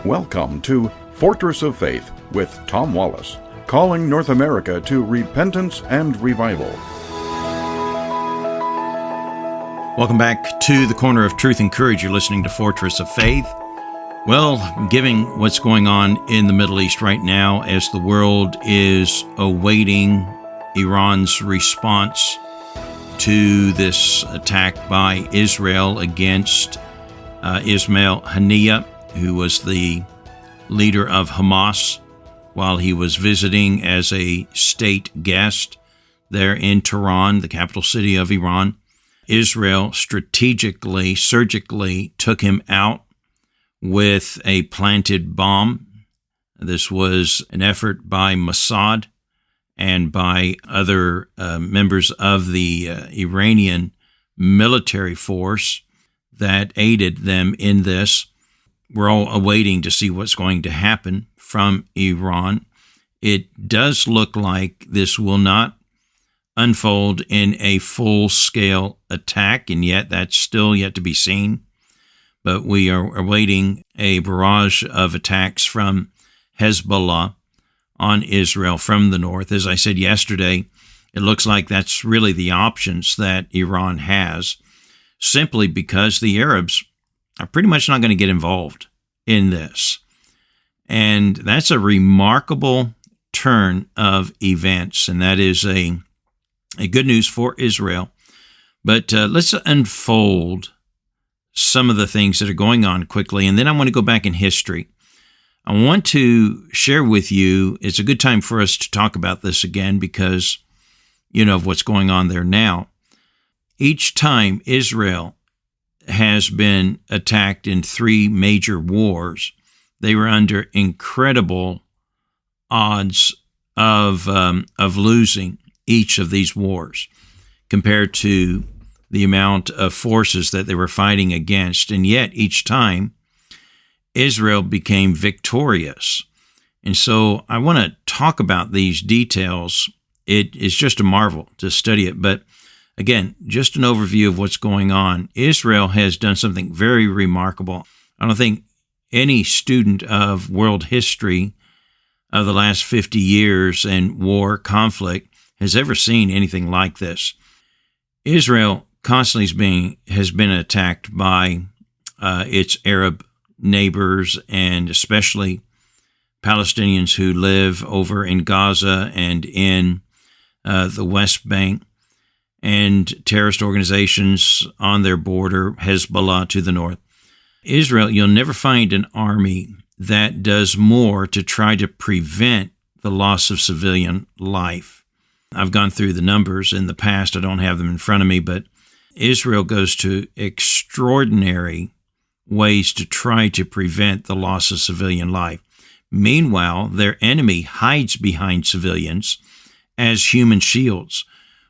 Welcome to Fortress of Faith with Tom Wallace, calling North America to repentance and revival. Welcome back to the Corner of Truth and Courage. You're listening to Fortress of Faith. Well, given what's going on in the Middle East right now, as the world is awaiting Iran's response to this attack by Israel against Ismail Haniyeh, who was the leader of Hamas while he was visiting as a state guest there in Tehran, the capital city of Iran. Israel strategically, surgically took him out with a planted bomb. This was an effort by Mossad and by other members of the Iranian military force that aided them in this. We're all awaiting to see what's going to happen from Iran. It does look like this will not unfold in a full-scale attack, and yet that's still yet to be seen. But we are awaiting a barrage of attacks from Hezbollah on Israel from the north. As I said yesterday, it looks like that's really the options that Iran has, simply because the Arabs are pretty much not going to get involved in this. And that's a remarkable turn of events, and that is a good news for Israel. But let's unfold some of the things that are going on quickly, and then I want to go back in history. I want to share with you, it's a good time for us to talk about this again because, of what's going on there now. Each time Israel has been attacked in 3 major wars, they were under incredible odds of losing each of these wars compared to the amount of forces that they were fighting against. And yet each time Israel became victorious. And so I want to talk about these details. It is just a marvel to study it. But again, just an overview of what's going on. Israel has done something very remarkable. I don't think any student of world history of the last 50 years and war conflict has ever seen anything like this. Israel constantly has been attacked by its Arab neighbors, and especially Palestinians who live over in Gaza and in the West Bank, and terrorist organizations on their border, Hezbollah to the north. Israel, you'll never find an army that does more to try to prevent the loss of civilian life. I've gone through the numbers in the past. I don't have them in front of me, but Israel goes to extraordinary ways to try to prevent the loss of civilian life. Meanwhile, their enemy hides behind civilians as human shields,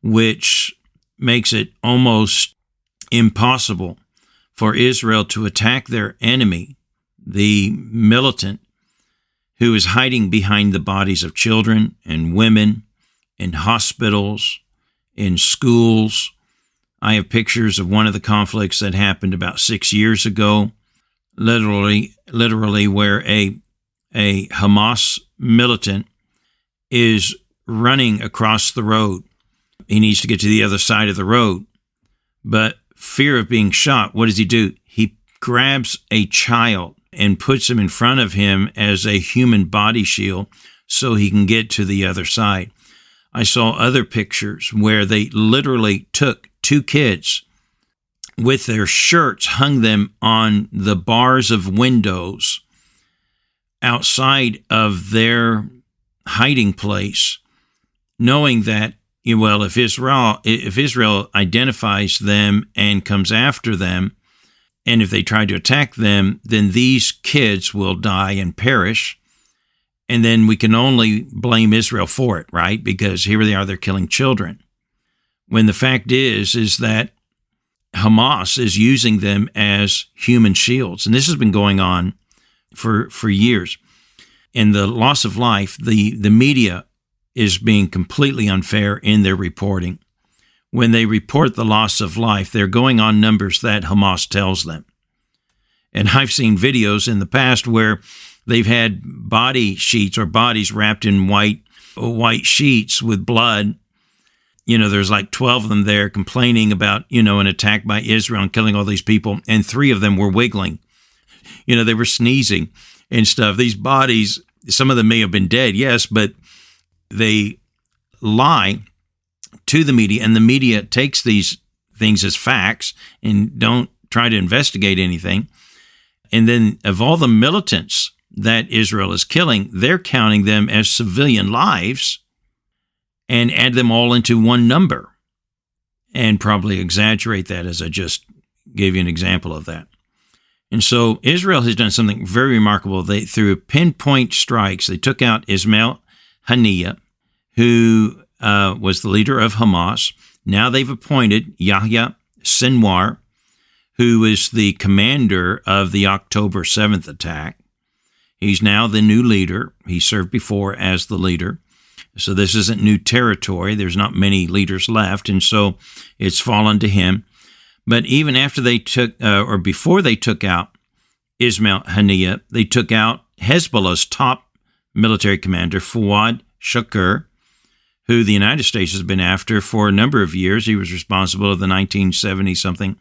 which makes it almost impossible for Israel to attack their enemy, the militant, who is hiding behind the bodies of children and women in hospitals, in schools. I have pictures of one of the conflicts that happened about 6 years ago, literally where a Hamas militant is running across the road. He needs to get to the other side of the road, but fear of being shot, what does he do? He grabs a child and puts him in front of him as a human body shield so he can get to the other side. I saw other pictures where they literally took 2 kids with their shirts, hung them on the bars of windows outside of their hiding place, knowing that, if Israel identifies them and comes after them, and if they try to attack them, then these kids will die and perish. And then we can only blame Israel for it, right? Because here they are, they're killing children. When the fact is that Hamas is using them as human shields. And this has been going on for years. And the loss of life, the media is being completely unfair in their reporting. When they report the loss of life, they're going on numbers that Hamas tells them. And I've seen videos in the past where they've had body sheets or bodies wrapped in white sheets with blood. There's like 12 of them there complaining about, an attack by Israel and killing all these people. And 3 of them were wiggling. They were sneezing and stuff. These bodies, some of them may have been dead, yes, but they lie to the media, and the media takes these things as facts and don't try to investigate anything. And then of all the militants that Israel is killing, they're counting them as civilian lives and add them all into one number and probably exaggerate that, as I just gave you an example of that. And so Israel has done something very remarkable. Through pinpoint strikes, they took out Ismail Haniyeh, who was the leader of Hamas. Now they've appointed Yahya Sinwar, who is the commander of the October 7th attack. He's now the new leader. He served before as the leader. So this isn't new territory. There's not many leaders left, and so it's fallen to him. But even after they took, or before they took out Ismail Haniyeh, they took out Hezbollah's top military commander, Fuad Shakir, who the United States has been after for a number of years. He was responsible for the 1970-something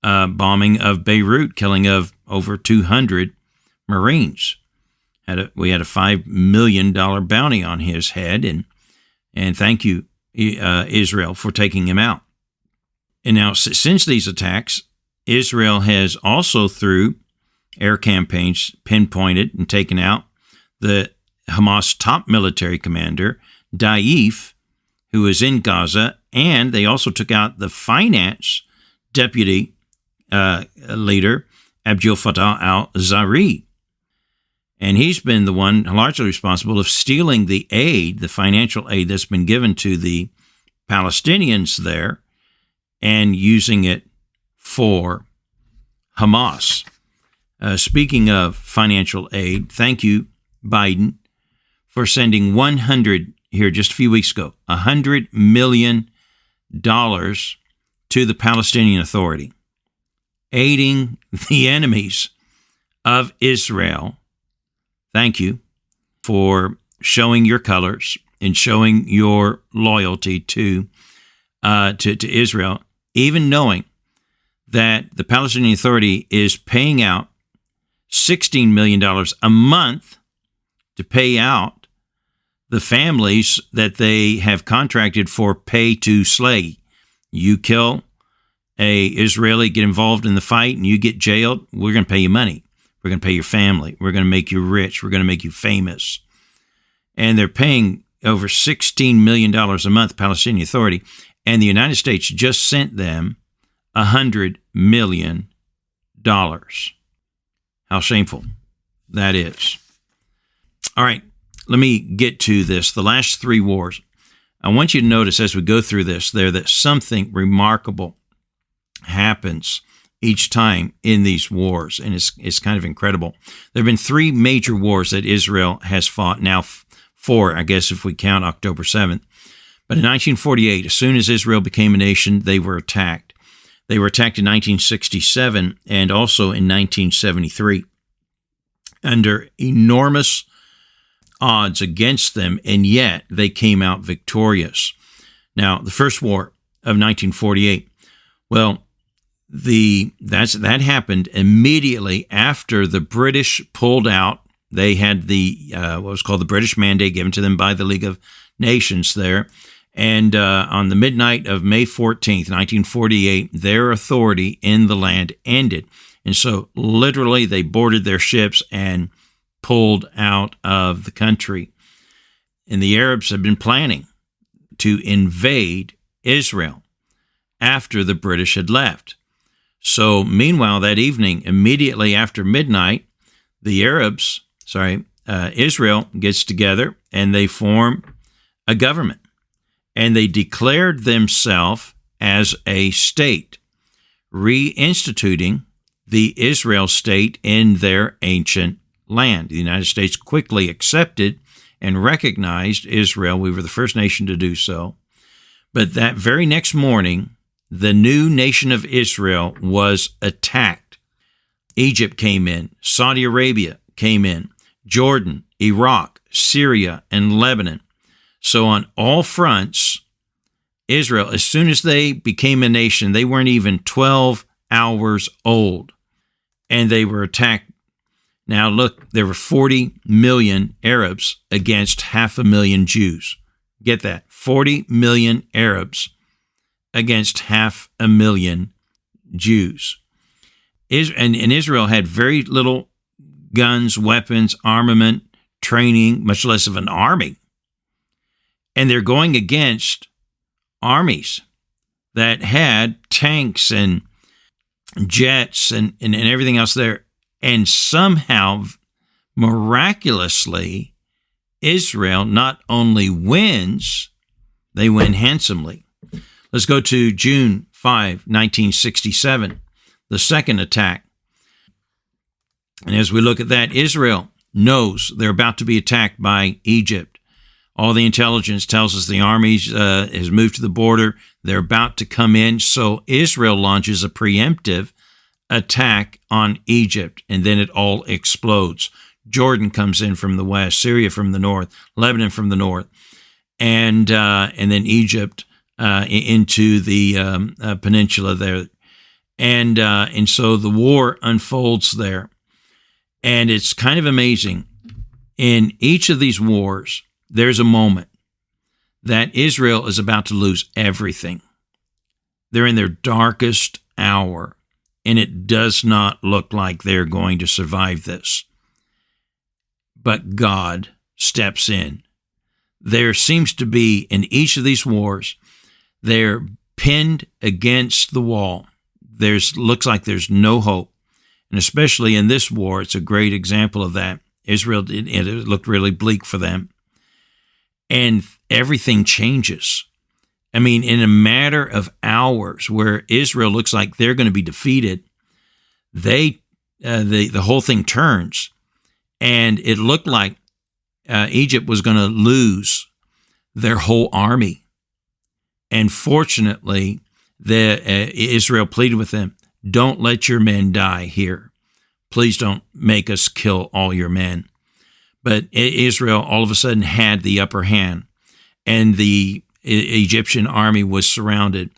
bombing of Beirut, killing of over 200 Marines. We had a $5 million bounty on his head, and thank you, Israel, for taking him out. And now, since these attacks, Israel has also, through air campaigns, pinpointed and taken out the Hamas top military commander, Daif, who is in Gaza, and they also took out the finance deputy leader, Abdel Fattah al-Zahri. And he's been the one largely responsible of stealing the aid, the financial aid that's been given to the Palestinians there, and using it for Hamas. Speaking of financial aid, thank you, Biden, for sending here just a few weeks ago, $100 million to the Palestinian Authority, aiding the enemies of Israel. Thank you for showing your colors and showing your loyalty to Israel, even knowing that the Palestinian Authority is paying out $16 million a month to pay out the families that they have contracted for pay to slay. You kill a Israeli, get involved in the fight, and you get jailed, we're going to pay you money. We're going to pay your family. We're going to make you rich. We're going to make you famous. And they're paying over $16 million a month, Palestinian Authority, and the United States just sent them $100 million. How shameful that is. All right, let me get to this. The last 3 wars. I want you to notice as we go through this that something remarkable happens each time in these wars, and it's kind of incredible. There have been 3 major wars that Israel has fought, now 4, I guess, if we count October 7th. But in 1948, as soon as Israel became a nation, they were attacked. They were attacked in 1967 and also in 1973 under enormous odds against them, and yet they came out victorious. Now, the first war of 1948, well, that happened immediately after the British pulled out. They had the what was called the British Mandate given to them by the League of Nations there. And on the midnight of May 14th, 1948, their authority in the land ended. And so literally they boarded their ships and pulled out of the country. And the Arabs had been planning to invade Israel after the British had left. So meanwhile, that evening, immediately after midnight, Israel gets together and they form a government. And they declared themselves as a state, reinstituting the Israel state in their ancient land. The United States quickly accepted and recognized Israel. We were the first nation to do so. But that very next morning, the new nation of Israel was attacked. Egypt came in, Saudi Arabia came in, Jordan, Iraq, Syria, and Lebanon. So on all fronts, Israel, as soon as they became a nation, they weren't even 12 hours old, and they were attacked. Now look, there were 40 million Arabs against 500,000 Jews. Get that, 40 million Arabs against 500,000 Jews. And Israel had very little guns, weapons, armament, training, much less of an army. And they're going against armies that had tanks and jets and everything else there. And somehow, miraculously, Israel not only wins, they win handsomely. Let's go to June 5, 1967, the second attack. And as we look at that, Israel knows they're about to be attacked by Egypt. All the intelligence tells us the army has moved to the border. They're about to come in. So Israel launches a preemptive attack on Egypt, and then it all explodes. Jordan comes in from the west, Syria from the north, Lebanon from the north, and then Egypt into the peninsula there. And so the war unfolds there. And it's kind of amazing. In each of these wars, there's a moment that Israel is about to lose everything. They're in their darkest hour, and it does not look like they're going to survive this. But God steps in. There seems to be, in each of these wars, they're pinned against the wall. Looks like there's no hope. And especially in this war, it's a great example of that. Israel, it looked really bleak for them. And everything changes. I mean, in a matter of hours, where Israel looks like they're going to be defeated, the whole thing turns. And it looked like Egypt was going to lose their whole army. And fortunately, Israel pleaded with them, don't let your men die here. Please don't make us kill all your men. But Israel all of a sudden had the upper hand, and the Egyptian army was surrounded.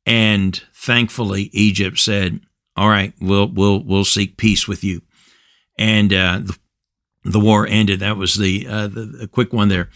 And thankfully, Egypt said, all right, we'll seek peace with you. And the war ended. That was the quick one there.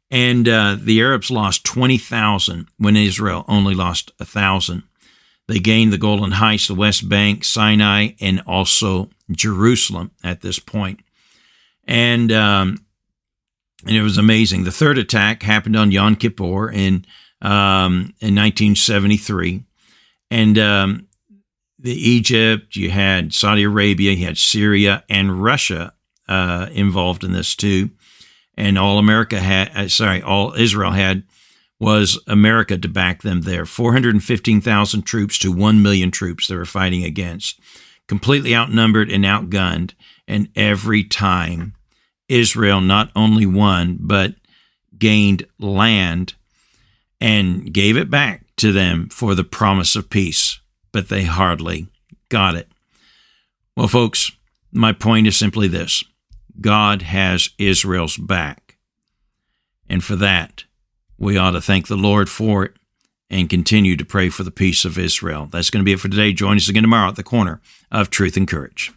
And the Arabs lost 20,000 when Israel only lost 1,000. They gained the Golan Heights, the West Bank, Sinai, and also Jerusalem at this point. And it was amazing. The third attack happened on Yom Kippur in 1973. And the Egypt, you had Saudi Arabia, you had Syria, and Russia involved in this too. And all Israel had was America to back them there. 415,000 troops to 1 million troops they were fighting against. Completely outnumbered and outgunned. And every time, Israel not only won, but gained land and gave it back to them for the promise of peace. But they hardly got it. Well, folks, my point is simply this. God has Israel's back. And for that, we ought to thank the Lord for it and continue to pray for the peace of Israel. That's going to be it for today. Join us again tomorrow at the corner of Truth and Courage.